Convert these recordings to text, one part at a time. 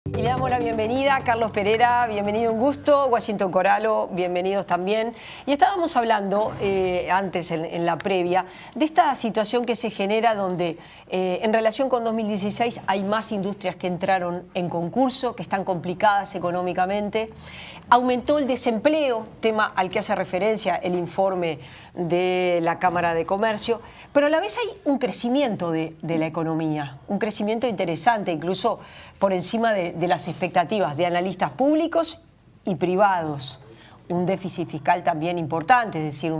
Y le damos la bienvenida a Carlos Pereira, bienvenido, un gusto, Washington Coralo, bienvenidos también. Y estábamos hablando antes, en la previa, de esta situación que se genera donde en relación con 2016 hay más industrias que entraron en concurso, que están complicadas económicamente. Aumentó el desempleo, tema al que hace referencia el informe de la Cámara de Comercio, pero a la vez hay un crecimiento de la economía, un crecimiento interesante, incluso por encima de las expectativas de analistas públicos y privados. Un déficit fiscal también importante, es decir,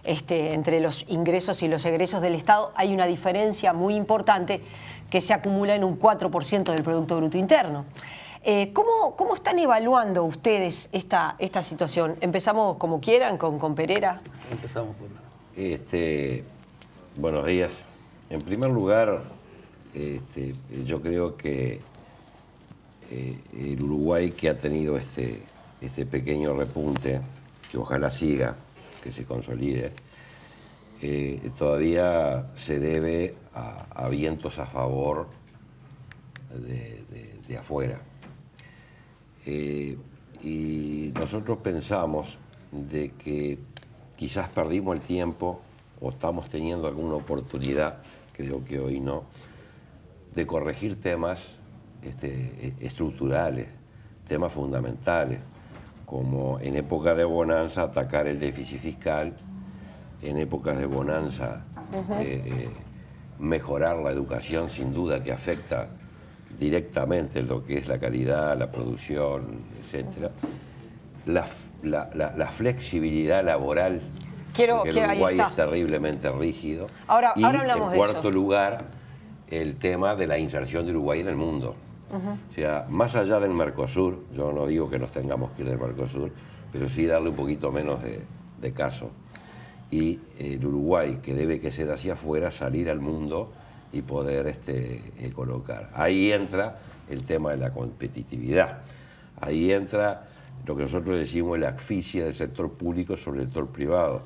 entre los ingresos y los egresos del Estado hay una diferencia muy importante que se acumula en un 4% del Producto Bruto Interno. ¿Cómo están evaluando ustedes esta situación? Empezamos como quieran, con Pereira. Empezamos por buenos días. En primer lugar, yo creo que el Uruguay, que ha tenido este pequeño repunte, que ojalá siga, que se consolide, todavía se debe a vientos a favor de afuera. Y nosotros pensamos de que quizás perdimos el tiempo o estamos teniendo alguna oportunidad, creo que hoy no, de corregir temas estructurales, temas fundamentales, como en época de bonanza atacar el déficit fiscal, en épocas de bonanza mejorar la educación, sin duda que afecta directamente lo que es la calidad, la producción, etc. La flexibilidad laboral, porque el Uruguay es terriblemente rígido. Ahora hablamos de eso. En cuarto lugar, el tema de la inserción de Uruguay en el mundo. O sea, más allá del Mercosur, yo no digo que nos tengamos que ir del Mercosur, pero sí darle un poquito menos de caso. Y el Uruguay, que debe que ser hacia afuera, salir al mundo y poder colocar. Ahí entra el tema de la competitividad. Ahí entra lo que nosotros decimos la asfixia del sector público sobre el sector privado,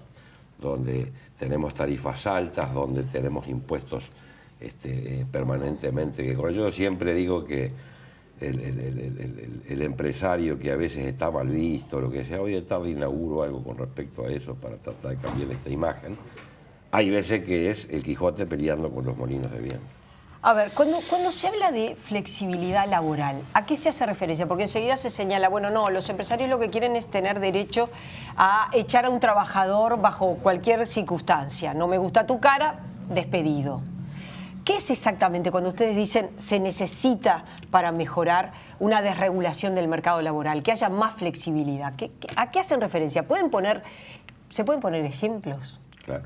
donde tenemos tarifas altas, donde tenemos impuestos permanentemente. Yo siempre digo que el empresario que a veces está mal visto, lo que sea, hoy de tarde inauguro algo con respecto a eso para tratar de cambiar esta imagen. Hay veces que es el Quijote peleando con los molinos de viento. A ver, cuando se habla de flexibilidad laboral, ¿a qué se hace referencia? Porque enseguida se señala, bueno, no, los empresarios lo que quieren es tener derecho a echar a un trabajador bajo cualquier circunstancia. No me gusta tu cara, despedido. ¿Qué es exactamente cuando ustedes dicen se necesita para mejorar una desregulación del mercado laboral, que haya más flexibilidad? ¿A qué hacen referencia? ¿Se pueden poner ejemplos? Claro.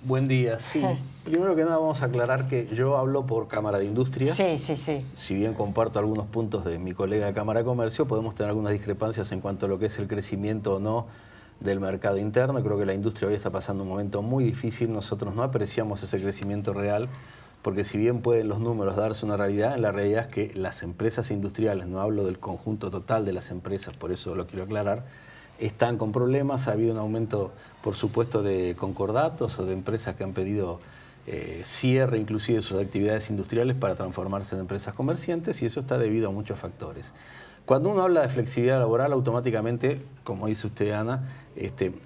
Buen día, sí. Primero que nada vamos a aclarar que yo hablo por Cámara de Industria. Sí. Si bien comparto algunos puntos de mi colega de Cámara de Comercio, podemos tener algunas discrepancias en cuanto a lo que es el crecimiento o no del mercado interno. Creo que la industria hoy está pasando un momento muy difícil. Nosotros no apreciamos ese crecimiento real, porque si bien pueden los números darse una realidad, en la realidad es que las empresas industriales, no hablo del conjunto total de las empresas, por eso lo quiero aclarar, están con problemas. Ha habido un aumento, por supuesto, de concordatos o de empresas que han pedido cierre inclusive de sus actividades industriales para transformarse en empresas comerciantes, y eso está debido a muchos factores. Cuando uno habla de flexibilidad laboral, automáticamente, como dice usted, Ana,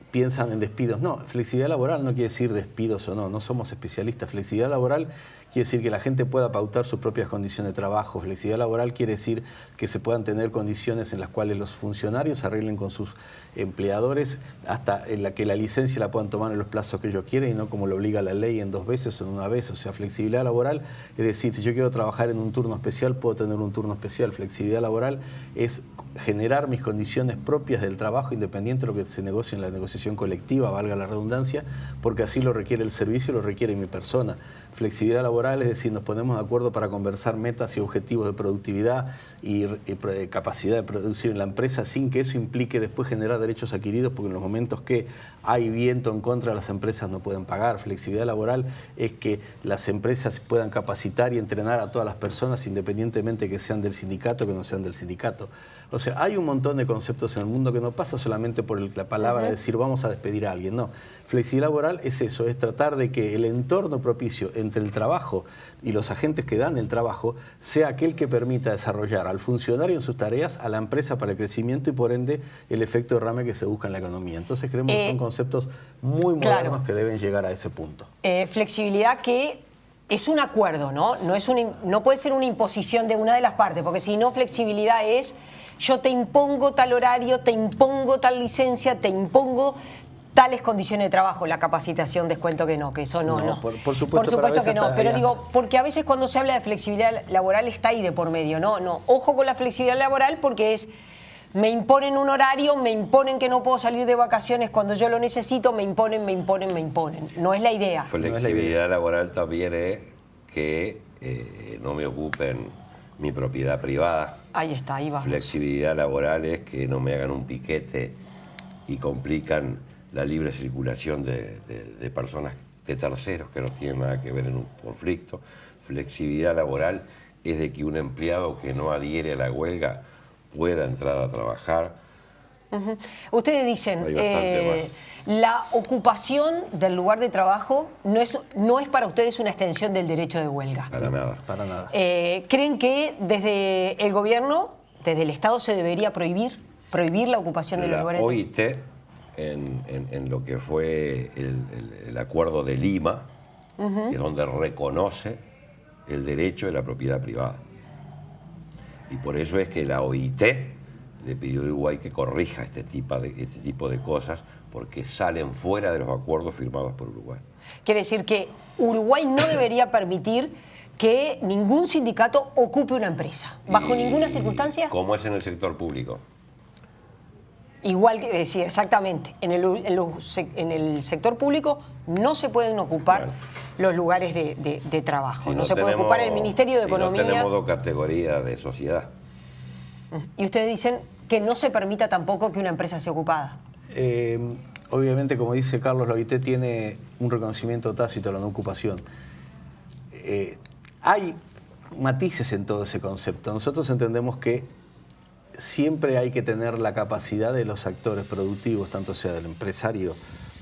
piensan en despidos. No, flexibilidad laboral no quiere decir despidos o no, no somos especialistas. Flexibilidad laboral quiere decir que la gente pueda pautar sus propias condiciones de trabajo. Flexibilidad laboral quiere decir que se puedan tener condiciones en las cuales los funcionarios arreglen con sus empleadores hasta en la que la licencia la puedan tomar en los plazos que ellos quieren y no como lo obliga la ley en 2 veces o en 1 vez. O sea, flexibilidad laboral es decir, si yo quiero trabajar en un turno especial, puedo tener un turno especial. Flexibilidad laboral es generar mis condiciones propias del trabajo, independiente de lo que se negocie en la negociación colectiva, valga la redundancia, porque así lo requiere el servicio y lo requiere mi persona. Flexibilidad laboral es decir, nos ponemos de acuerdo para conversar metas y objetivos de productividad y capacidad de producir en la empresa sin que eso implique después generar derechos adquiridos, porque en los momentos que hay viento en contra, las empresas no pueden pagar. Flexibilidad laboral es que las empresas puedan capacitar y entrenar a todas las personas, independientemente que sean del sindicato o que no sean del sindicato. O sea, hay un montón de conceptos en el mundo que no pasa solamente por la palabra de decir vamos a despedir a alguien, no. Flexibilidad laboral es eso, es tratar de que el entorno propicio entre el trabajo trabajo y los agentes que dan el trabajo sea aquel que permita desarrollar al funcionario en sus tareas, a la empresa para el crecimiento y por ende el efecto derrame que se busca en la economía. Entonces creemos que son conceptos muy modernos que deben llegar a ese punto. Flexibilidad que es un acuerdo, ¿no? No puede ser una imposición de una de las partes, porque si no, flexibilidad es yo te impongo tal horario, te impongo tal licencia, te impongo tales condiciones de trabajo, la capacitación, descuento que no, que eso no. Por supuesto que no, pero digo, porque a veces cuando se habla de flexibilidad laboral está ahí de por medio, no, ojo con la flexibilidad laboral porque es, me imponen un horario, me imponen que no puedo salir de vacaciones cuando yo lo necesito, me imponen, no es la idea. Flexibilidad laboral también es que no me ocupen mi propiedad privada. Ahí está, ahí vamos. Flexibilidad laboral es que no me hagan un piquete y complican la libre circulación de personas, de terceros que no tienen nada que ver en un conflicto. Flexibilidad laboral es de que un empleado que no adhiere a la huelga pueda entrar a trabajar. Ustedes dicen, la ocupación del lugar de trabajo no es para ustedes una extensión del derecho de huelga. Para nada. Para nada. ¿Creen que desde el gobierno, desde el Estado, se debería prohibir la ocupación de los lugares de trabajo? La OIT, en lo que fue el acuerdo de Lima, es donde reconoce el derecho de la propiedad privada. Y por eso es que la OIT le pidió a Uruguay que corrija este tipo de cosas porque salen fuera de los acuerdos firmados por Uruguay. Quiere decir que Uruguay no debería permitir que ningún sindicato ocupe una empresa, bajo ninguna circunstancia. Como es en el sector público. Igual que decir, exactamente, en el sector público no se pueden ocupar los lugares de trabajo. No se puede ocupar el Ministerio de Economía. No tenemos dos categorías de sociedad. Y ustedes dicen que no se permita tampoco que una empresa sea ocupada. Obviamente, como dice Carlos, la OIT tiene un reconocimiento tácito a la no ocupación. Hay matices en todo ese concepto. Nosotros entendemos que siempre hay que tener la capacidad de los actores productivos, tanto sea del empresario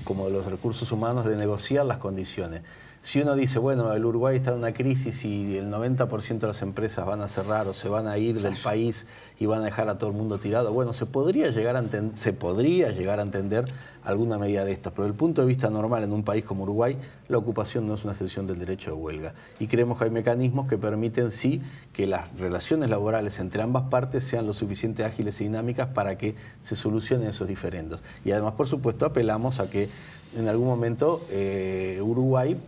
como de los recursos humanos, de negociar las condiciones. Si uno dice, bueno, el Uruguay está en una crisis y el 90% de las empresas van a cerrar o se van a ir del país y van a dejar a todo el mundo tirado, bueno, se podría llegar a entender alguna medida de estas, pero desde el punto de vista normal en un país como Uruguay, la ocupación no es una excepción del derecho de huelga. Y creemos que hay mecanismos que permiten, sí, que las relaciones laborales entre ambas partes sean lo suficiente ágiles y dinámicas para que se solucionen esos diferendos. Y además, por supuesto, apelamos a que en algún momento Uruguay,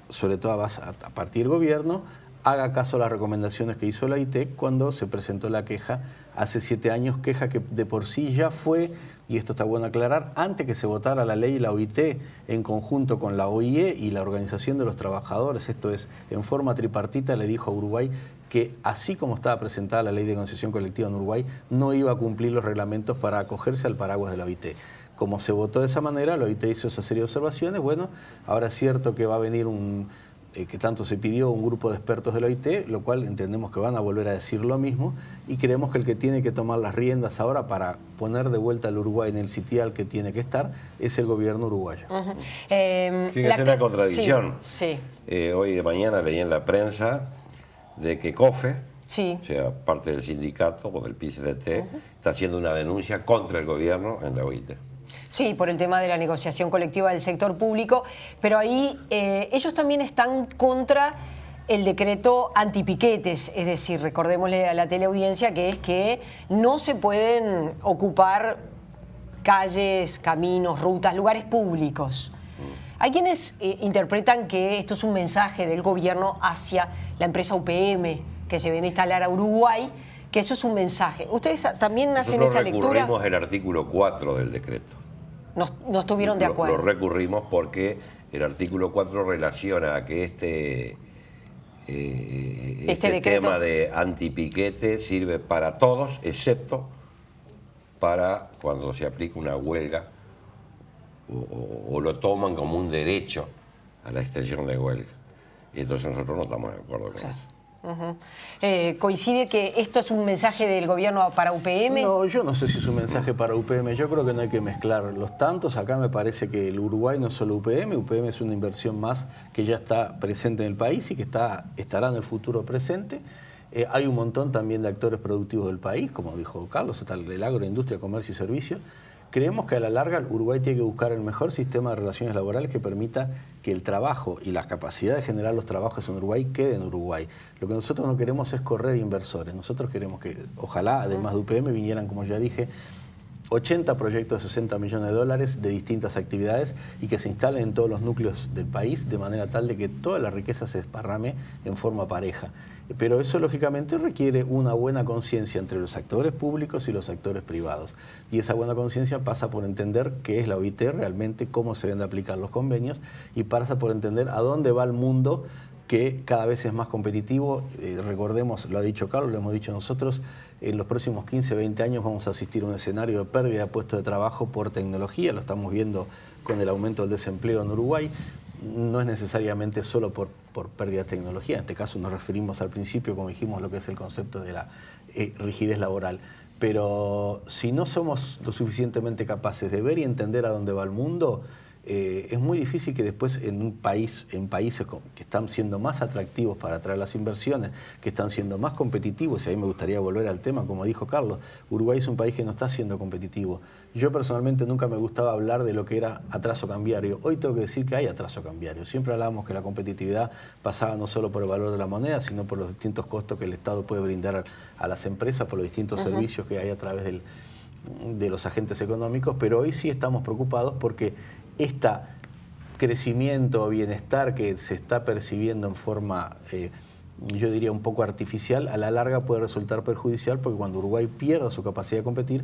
sobre todo a partir del gobierno, haga caso a las recomendaciones que hizo la OIT cuando se presentó la queja hace 7 años, queja que de por sí ya fue, y esto está bueno aclarar, antes que se votara la ley, la OIT en conjunto con la OIE y la Organización de los Trabajadores, esto es, en forma tripartita, le dijo a Uruguay que así como estaba presentada la ley de negociación colectiva en Uruguay, no iba a cumplir los reglamentos para acogerse al paraguas de la OIT. Como se votó de esa manera, la OIT hizo esa serie de observaciones. Bueno, ahora es cierto que va a venir que tanto se pidió un grupo de expertos de la OIT, lo cual entendemos que van a volver a decir lo mismo, y creemos que el que tiene que tomar las riendas ahora para poner de vuelta al Uruguay en el sitial que tiene que estar es el gobierno uruguayo. Fíjate una contradicción. Sí. Hoy de mañana leí en la prensa de que COFE, sí, o sea, parte del sindicato o del PCDT, está haciendo una denuncia contra el gobierno en la OIT. Sí, por el tema de la negociación colectiva del sector público, pero ahí ellos también están contra el decreto antipiquetes, es decir, recordémosle a la teleaudiencia que es que no se pueden ocupar calles, caminos, rutas, lugares públicos. Hay quienes interpretan que esto es un mensaje del gobierno hacia la empresa UPM que se viene a instalar a Uruguay, que eso es un mensaje. ¿Ustedes también hacen esa lectura? Nosotros recurrimos el artículo 4 del decreto. No estuvieron de acuerdo. Lo recurrimos porque el artículo 4 relaciona a que este tema de antipiquete sirve para todos, excepto para cuando se aplica una huelga o lo toman como un derecho a la extensión de huelga. Y entonces nosotros no estamos de acuerdo con eso. ¿Coincide que esto es un mensaje del gobierno para UPM? No, yo no sé si es un mensaje para UPM. Yo creo que no hay que mezclar los tantos. Acá me parece que el Uruguay no es solo UPM. UPM es una inversión más que ya está presente en el país y que estará en el futuro presente. Hay un montón también de actores productivos del país, como dijo Carlos, está el agro, industria, comercio y servicios. Creemos que a la larga el Uruguay tiene que buscar el mejor sistema de relaciones laborales que permita que el trabajo y la capacidad de generar los trabajos en Uruguay quede en Uruguay. Lo que nosotros no queremos es correr inversores. Nosotros queremos que, ojalá, además de UPM, vinieran, como ya dije, 80 proyectos de 60 millones de dólares de distintas actividades y que se instalen en todos los núcleos del país de manera tal de que toda la riqueza se desparrame en forma pareja. Pero eso lógicamente requiere una buena conciencia entre los actores públicos y los actores privados. Y esa buena conciencia pasa por entender qué es la OIT realmente, cómo se deben de aplicar los convenios y pasa por entender a dónde va el mundo que cada vez es más competitivo. Recordemos, lo ha dicho Carlos, lo hemos dicho nosotros, en los próximos 15, 20 años vamos a asistir a un escenario de pérdida de puestos de trabajo por tecnología, lo estamos viendo con el aumento del desempleo en Uruguay. No es necesariamente solo por pérdida de tecnología, en este caso nos referimos al principio, como dijimos, lo que es el concepto de la rigidez laboral. Pero si no somos lo suficientemente capaces de ver y entender a dónde va el mundo, es muy difícil que después en países que están siendo más atractivos para atraer las inversiones, que están siendo más competitivos, y ahí me gustaría volver al tema, como dijo Carlos, Uruguay es un país que no está siendo competitivo. Yo personalmente nunca me gustaba hablar de lo que era atraso cambiario. Hoy tengo que decir que hay atraso cambiario. Siempre hablábamos que la competitividad pasaba no solo por el valor de la moneda, sino por los distintos costos que el Estado puede brindar a las empresas, por los distintos servicios que hay a través de los agentes económicos, pero hoy sí estamos preocupados porque este crecimiento o bienestar que se está percibiendo en forma, yo diría, un poco artificial, a la larga puede resultar perjudicial porque cuando Uruguay pierda su capacidad de competir,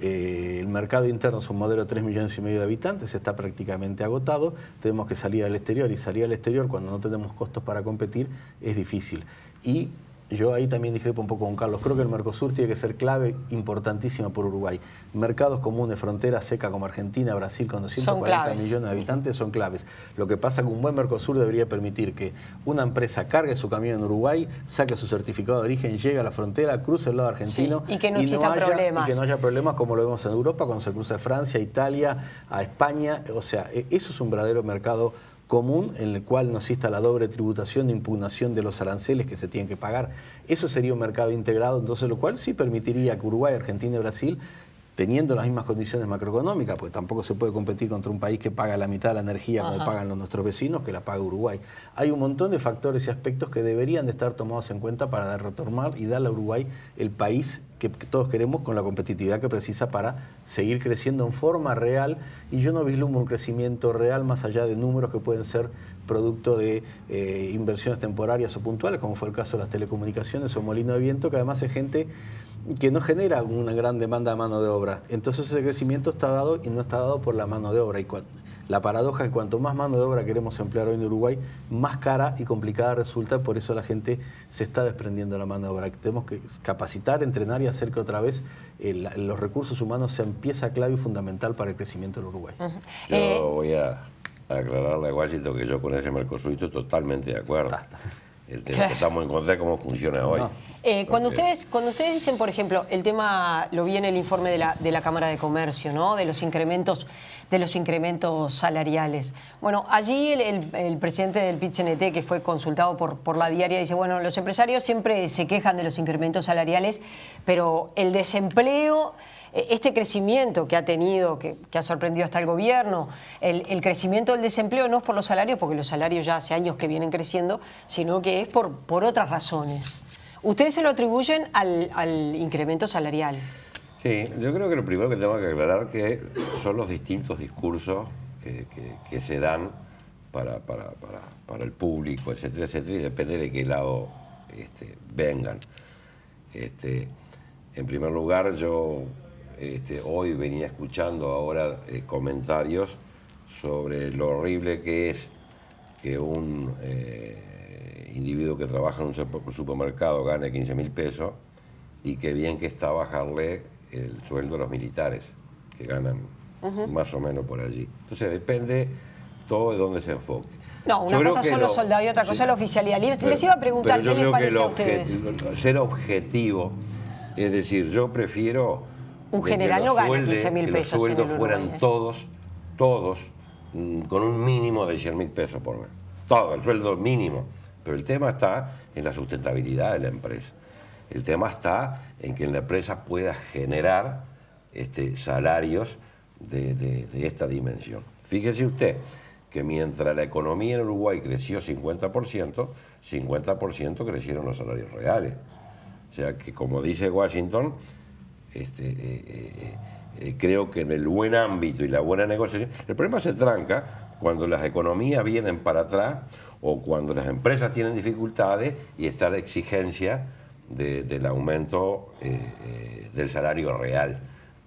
el mercado interno es un modelo de 3,5 millones de habitantes, está prácticamente agotado, tenemos que salir al exterior y salir al exterior cuando no tenemos costos para competir es difícil. Y yo ahí también discrepo un poco con Carlos. Creo que el Mercosur tiene que ser clave, importantísima por Uruguay. Mercados comunes, frontera seca como Argentina, Brasil, con 240 millones de habitantes, son claves. Lo que pasa es que un buen Mercosur debería permitir que una empresa cargue su camión en Uruguay, saque su certificado de origen, llegue a la frontera, cruce el lado argentino. Sí, y que no existan problemas. Y que no haya problemas como lo vemos en Europa, cuando se cruza de Francia, Italia, a España. O sea, eso es un verdadero mercado común en el cual no exista la doble tributación de impugnación de los aranceles que se tienen que pagar. Eso sería un mercado integrado, entonces lo cual sí permitiría que Uruguay, Argentina y Brasil, teniendo las mismas condiciones macroeconómicas, pues tampoco se puede competir contra un país que paga la mitad de la energía como pagan nuestros vecinos, que la paga Uruguay. Hay un montón de factores y aspectos que deberían de estar tomados en cuenta para retomar y darle a Uruguay el país que todos queremos con la competitividad que precisa para seguir creciendo en forma real, y yo no vislumbro un crecimiento real más allá de números que pueden ser producto de inversiones temporarias o puntuales, como fue el caso de las telecomunicaciones o molino de viento, que además es gente que no genera una gran demanda de mano de obra. Entonces ese crecimiento está dado y no está dado por la mano de obra. Y la paradoja es que cuanto más mano de obra queremos emplear hoy en Uruguay, más cara y complicada resulta, por eso la gente se está desprendiendo de la mano de obra. Tenemos que capacitar, entrenar y hacer que otra vez los recursos humanos sean pieza clave y fundamental para el crecimiento del Uruguay. Yo voy a aclararle a Washington que yo con ese Mercosur estoy totalmente de acuerdo. El tema que estamos en contra de cómo funciona hoy. No. Cuando ustedes dicen, por ejemplo, el tema, lo vi en el informe de la Cámara de Comercio, ¿no? De los incrementos salariales. Bueno, allí el presidente del PIT-CNT, que fue consultado por la diaria, dice, bueno, los empresarios siempre se quejan de los incrementos salariales, pero el desempleo, este crecimiento que ha tenido, que ha sorprendido hasta el gobierno, el crecimiento del desempleo no es por los salarios, porque los salarios ya hace años que vienen creciendo, sino que es por otras razones. ¿Ustedes se lo atribuyen al incremento salarial? Sí, yo creo que lo primero que tenemos que aclarar que son los distintos discursos que se dan para el público, etcétera, etcétera, y depende de qué lado vengan. En primer lugar, yo hoy venía escuchando ahora comentarios sobre lo horrible que es que un individuo que trabaja en un supermercado gane 15.000 pesos y qué bien que está bajarle el sueldo a los militares, que ganan más o menos por allí. Entonces depende todo de dónde se enfoque. No, una cosa son los soldados y otra cosa es la oficialidad. Les iba a preguntar, ¿qué les parece a ustedes? Ser objetivo, es decir, yo prefiero... Un general no gana 15.000 pesos. Que los sueldos fueran todos, con un mínimo de 100.000 pesos por mes. Todo, el sueldo mínimo. Pero el tema está en la sustentabilidad de la empresa. El tema está en que la empresa pueda generar salarios de esta dimensión. Fíjese usted que mientras la economía en Uruguay creció 50%, 50% crecieron los salarios reales. O sea que, como dice Washington, creo que en el buen ámbito y la buena negociación, el problema se tranca cuando las economías vienen para atrás o cuando las empresas tienen dificultades y está la exigencia del aumento del salario real.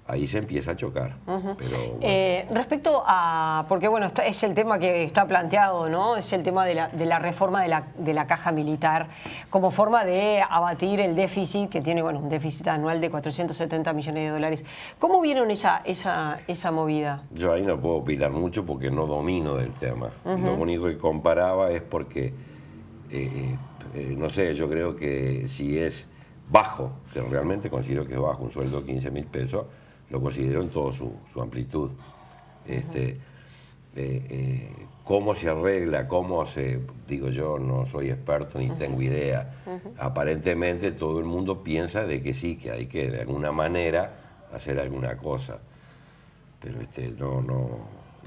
Ahí se empieza a chocar. Pero, bueno. Respecto a, porque bueno, es el tema que está planteado, ¿no? Es el tema de la reforma de la caja militar como forma de abatir el déficit, que tiene, bueno, un déficit anual de 470 millones de dólares. ¿Cómo vieron esa movida? Yo ahí no puedo opinar mucho porque no domino del tema. Lo único que comparaba es porque, no sé, yo creo que si es bajo, que realmente considero que es bajo, un sueldo de 15.000 pesos, lo considero en toda su amplitud. ¿Cómo se arregla? ¿Cómo se...? Digo, yo no soy experto ni tengo idea. Aparentemente todo el mundo piensa de que sí, que hay que de alguna manera hacer alguna cosa. Pero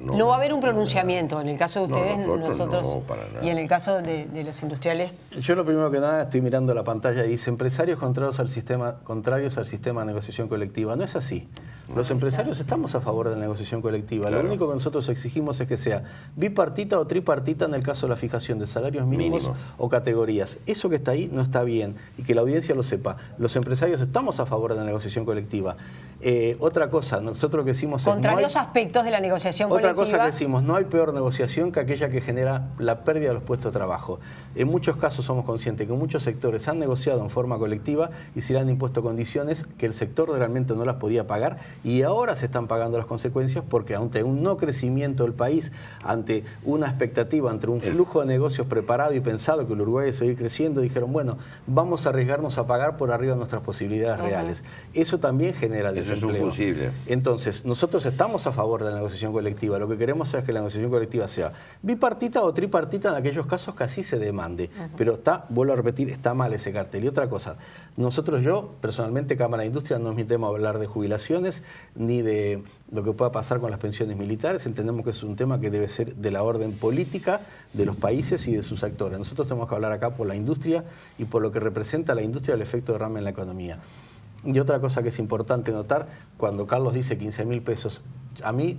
no va a haber un pronunciamiento en el caso de ustedes, nosotros no, para nada. Y en el caso de los industriales. Yo lo primero que nada estoy mirando la pantalla y dice empresarios contrarios al sistema de negociación colectiva. No es así. Los empresarios estamos a favor de la negociación colectiva. Claro. Lo único que nosotros exigimos es que sea bipartita o tripartita en el caso de la fijación de salarios mínimos o categorías. Eso que está ahí no está bien y que la audiencia lo sepa. Los empresarios estamos a favor de la negociación colectiva. Otra cosa, nosotros lo que decimos es... Contrarios aspectos de la negociación colectiva. Otra cosa que decimos, no hay peor negociación que aquella que genera la pérdida de los puestos de trabajo. En muchos casos somos conscientes que muchos sectores han negociado en forma colectiva y se le han impuesto condiciones que el sector realmente no las podía pagar y ahora se están pagando las consecuencias porque ante un no crecimiento del país, ante una expectativa, ante un flujo de negocios preparado y pensado que el Uruguay iba a seguir creciendo, dijeron, bueno, vamos a arriesgarnos a pagar por arriba de nuestras posibilidades reales. Eso también genera desempleo. Eso es un fusible. Entonces, nosotros estamos a favor de la negociación colectiva. Lo que queremos es que la negociación colectiva sea bipartita o tripartita en aquellos casos que así se demande. Pero vuelvo a repetir, está mal ese cartel. Y otra cosa, yo personalmente, Cámara de Industria, no es mi tema hablar de jubilaciones ni de lo que pueda pasar con las pensiones militares. Entendemos que es un tema que debe ser de la orden política de los países y de sus actores. Nosotros tenemos que hablar acá por la industria y por lo que representa la industria y el efecto derrame en la economía. Y otra cosa que es importante notar, cuando Carlos dice 15.000 pesos,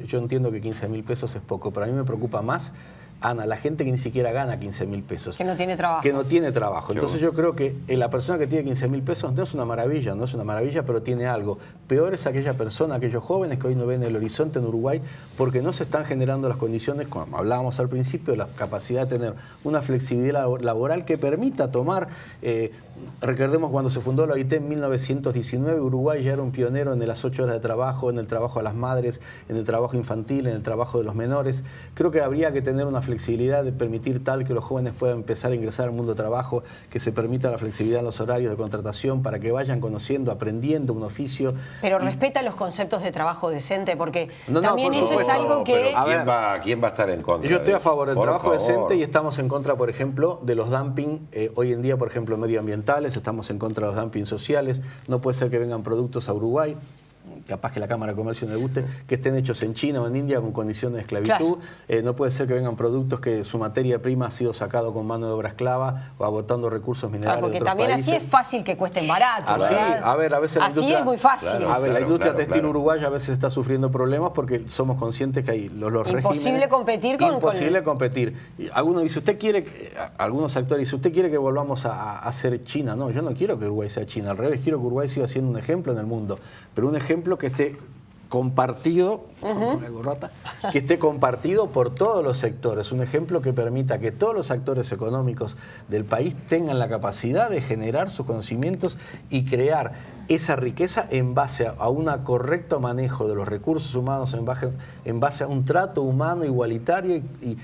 yo entiendo que 15.000 pesos es poco, pero a mí me preocupa más, Ana, la gente que ni siquiera gana 15.000 pesos. Que no tiene trabajo. Que no tiene trabajo. Entonces yo creo que la persona que tiene 15.000 pesos no es una maravilla, pero tiene algo. Peor es aquella persona, aquellos jóvenes que hoy no ven el horizonte en Uruguay porque no se están generando las condiciones, como hablábamos al principio, la capacidad de tener una flexibilidad laboral que permita tomar... recordemos cuando se fundó la OIT en 1919, Uruguay ya era un pionero en las 8 horas de trabajo, en el trabajo a las madres, en el trabajo infantil, en el trabajo de los menores. Creo que habría que tener una flexibilidad de permitir tal que los jóvenes puedan empezar a ingresar al mundo de trabajo, que se permita la flexibilidad en los horarios de contratación para que vayan conociendo, aprendiendo un oficio. Pero respeta los conceptos de trabajo decente, porque también eso es algo que... ¿Quién va a estar en contra? Yo estoy a favor del trabajo decente y estamos en contra, por ejemplo, de los dumping, hoy en día, por ejemplo, medioambientales, estamos en contra de los dumping sociales. No puede ser que vengan productos a Uruguay, capaz que la Cámara de Comercio no le guste, que estén hechos en China o en India con condiciones de esclavitud. Claro. No puede ser que vengan productos que su materia prima ha sido sacado con mano de obra esclava o agotando recursos minerales. Claro, porque de otros también países. así es fácil que cuesten barato. Así, a ver, a veces la industria, es muy fácil. Claro, la industria textil uruguaya a veces está sufriendo problemas porque somos conscientes que hay los regímenes. Imposible competir con... Imposible competir. Algunos dicen, algunos actores dicen, ¿usted quiere que volvamos a ser China? No, yo no quiero que Uruguay sea China. Al revés, quiero que Uruguay siga siendo un ejemplo en el mundo. Pero un ejemplo que esté compartido, que esté compartido por todos los sectores, un ejemplo que permita que todos los actores económicos del país tengan la capacidad de generar sus conocimientos y crear esa riqueza en base a un correcto manejo de los recursos humanos, en base a un trato humano igualitario y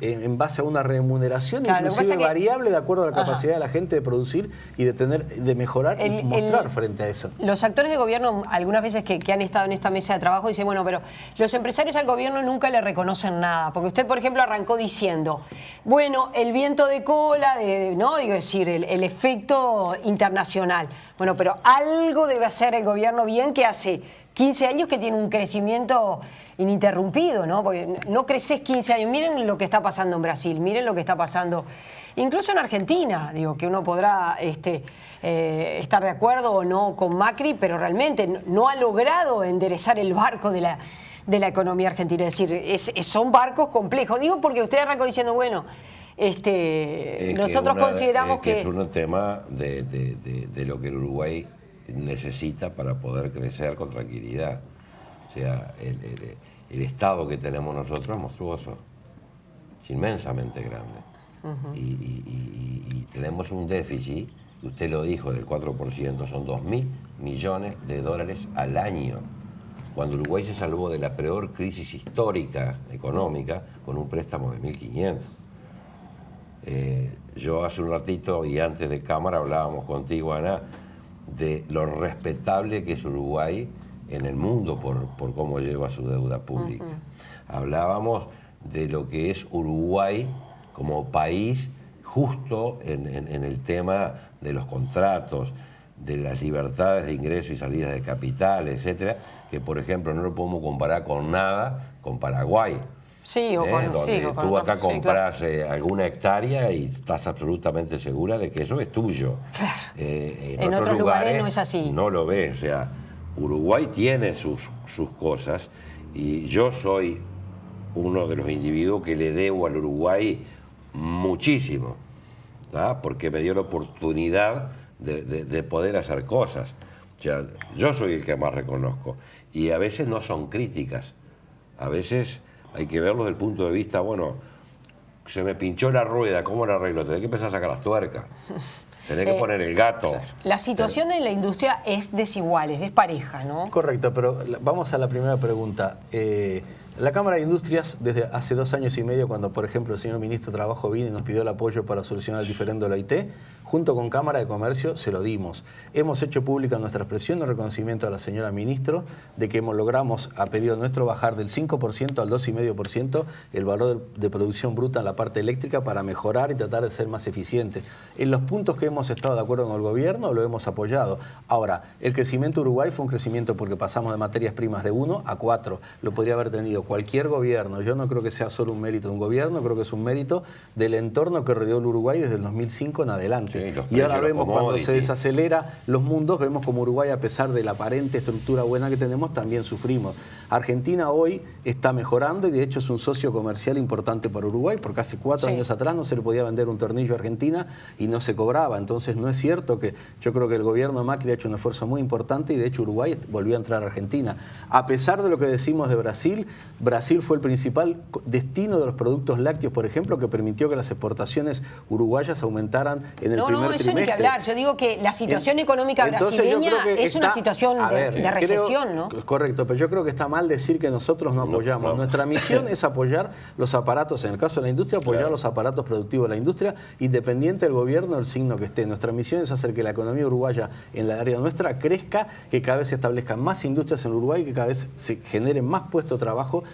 en base a una remuneración inclusive variable de acuerdo a la capacidad de la gente de producir y de mejorar y mostrar frente a eso. Los actores de gobierno, algunas veces que han estado en esta mesa de trabajo, dicen, bueno, pero los empresarios al gobierno nunca le reconocen nada, porque usted, por ejemplo, arrancó diciendo, bueno, el viento de cola, ¿no? Digo, decir, el efecto internacional. Bueno, pero algo debe hacer el gobierno bien, que hace 15 años que tiene un crecimiento ininterrumpido, ¿no? Porque no creces 15 años. Miren lo que está pasando en Brasil, miren lo que está pasando incluso en Argentina, digo, que uno podrá estar de acuerdo o no con Macri, pero realmente no ha logrado enderezar el barco de la economía argentina. Es decir, son barcos complejos. Digo porque usted arrancó diciendo, bueno, nosotros consideramos que... Es un tema de lo que el Uruguay necesita para poder crecer con tranquilidad. O sea, el Estado que tenemos nosotros es monstruoso, es inmensamente grande. Y tenemos un déficit, usted lo dijo, del 4%, son 2.000 millones de dólares al año. Cuando Uruguay se salvó de la peor crisis histórica económica con un préstamo de 1.500. Yo hace un ratito y antes de cámara hablábamos contigo, Ana, de lo respetable que es Uruguay en el mundo por cómo lleva su deuda pública. Hablábamos de lo que es Uruguay como país justo en el tema de los contratos, de las libertades de ingreso y salida de capital, etcétera, que por ejemplo no lo podemos comparar con nada con Paraguay. Sí, o con, donde tú acá compras alguna hectárea y estás absolutamente segura de que eso es tuyo. Claro. En otros lugares no es así. No lo ves. O sea, Uruguay tiene sus cosas y yo soy uno de los individuos que le debo al Uruguay muchísimo, ¿tá? Porque me dio la oportunidad de poder hacer cosas. O sea, yo soy el que más reconozco. Y a veces no son críticas. A veces hay que verlo desde el punto de vista, bueno, se me pinchó la rueda, ¿cómo la arreglo? Tenés que empezar a sacar las tuercas. Tenés que poner el gato. Claro. La situación en la industria es desigual, es despareja, ¿no? Correcto, pero vamos a la primera pregunta. La Cámara de Industrias, desde hace 2 años y medio, cuando por ejemplo el señor Ministro de Trabajo vino y nos pidió el apoyo para solucionar el diferendo de la OIT, junto con Cámara de Comercio se lo dimos. Hemos hecho pública nuestra expresión de reconocimiento a la señora Ministro de que logramos, a pedido nuestro, bajar del 5% al 2,5% el valor de producción bruta en la parte eléctrica para mejorar y tratar de ser más eficientes. En los puntos que hemos estado de acuerdo con el gobierno lo hemos apoyado. Ahora, el crecimiento de Uruguay fue un crecimiento porque pasamos de materias primas de 1 a 4. Lo podría haber tenido cualquier gobierno. Yo no creo que sea solo un mérito de un gobierno, creo que es un mérito del entorno que rodeó el Uruguay desde el 2005 en adelante. Sí, y ahora vemos cuando se desacelera los mundos, vemos como Uruguay, a pesar de la aparente estructura buena que tenemos, también sufrimos. Argentina hoy está mejorando y de hecho es un socio comercial importante para Uruguay, porque hace 4 años atrás no se le podía vender un tornillo a Argentina y no se cobraba. Entonces no es cierto que yo creo que el gobierno de Macri ha hecho un esfuerzo muy importante y de hecho Uruguay volvió a entrar a Argentina. A pesar de lo que decimos de Brasil, Brasil fue el principal destino de los productos lácteos, por ejemplo, que permitió que las exportaciones uruguayas aumentaran en el primer trimestre. Eso ni que hablar. Yo digo que la situación económica brasileña es una situación de recesión, ¿no? Correcto, pero yo creo que está mal decir que nosotros no apoyamos. Nuestra misión es apoyar los aparatos, en el caso de la industria, apoyar los aparatos productivos de la industria, independiente del gobierno, del signo que esté. Nuestra misión es hacer que la economía uruguaya en la área nuestra crezca, que cada vez se establezcan más industrias en Uruguay, que cada vez se generen más puestos de trabajo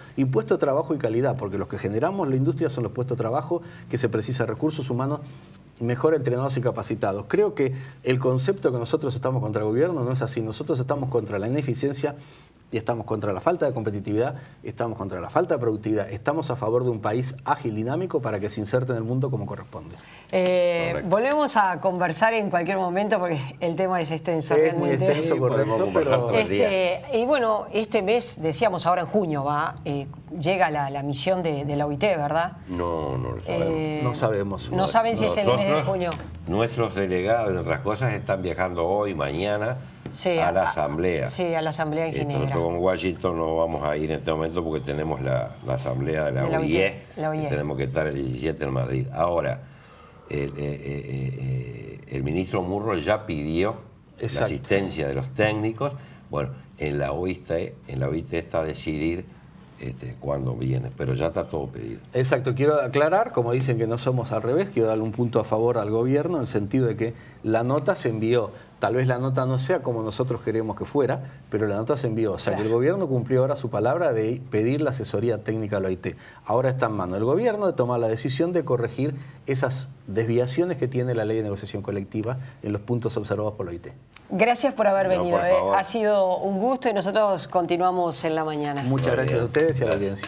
y calidad, porque los que generamos la industria son los puestos de trabajo que se precisa recursos humanos mejor entrenados y capacitados. Creo que el concepto que nosotros estamos contra el gobierno no es así. Nosotros estamos contra la ineficiencia y estamos contra la falta de competitividad, estamos contra la falta de productividad, estamos a favor de un país ágil, dinámico, para que se inserte en el mundo como corresponde. Volvemos a conversar en cualquier momento porque el tema es extenso. Es muy extenso, correcto, pero... y bueno, este mes, decíamos ahora en junio, llega la misión de la OIT, ¿verdad? No lo sabemos. No sabemos. No saben si es el mes de junio. Nuestros delegados, en otras cosas, están viajando hoy, mañana, a la Asamblea. Sí, a la Asamblea en Ginebra. Nosotros con Washington no vamos a ir en este momento porque tenemos la Asamblea de la OIE. Tenemos que estar el 17 en Madrid. Ahora, el ministro Murro ya pidió la asistencia de los técnicos. Bueno, en la OIT está a decidir cuándo viene, pero ya está todo pedido. Exacto, quiero aclarar, como dicen que no somos al revés, quiero darle un punto a favor al gobierno en el sentido de que la nota se envió, tal vez la nota no sea como nosotros queríamos que fuera, pero la nota se envió, o sea que el gobierno cumplió ahora su palabra de pedir la asesoría técnica a la OIT. Ahora está en mano del gobierno de tomar la decisión de corregir esas desviaciones que tiene la ley de negociación colectiva en los puntos observados por la OIT. Gracias por haber venido, por favor. ha sido un gusto y nosotros continuamos en la mañana. Muchas gracias a ustedes y a la audiencia.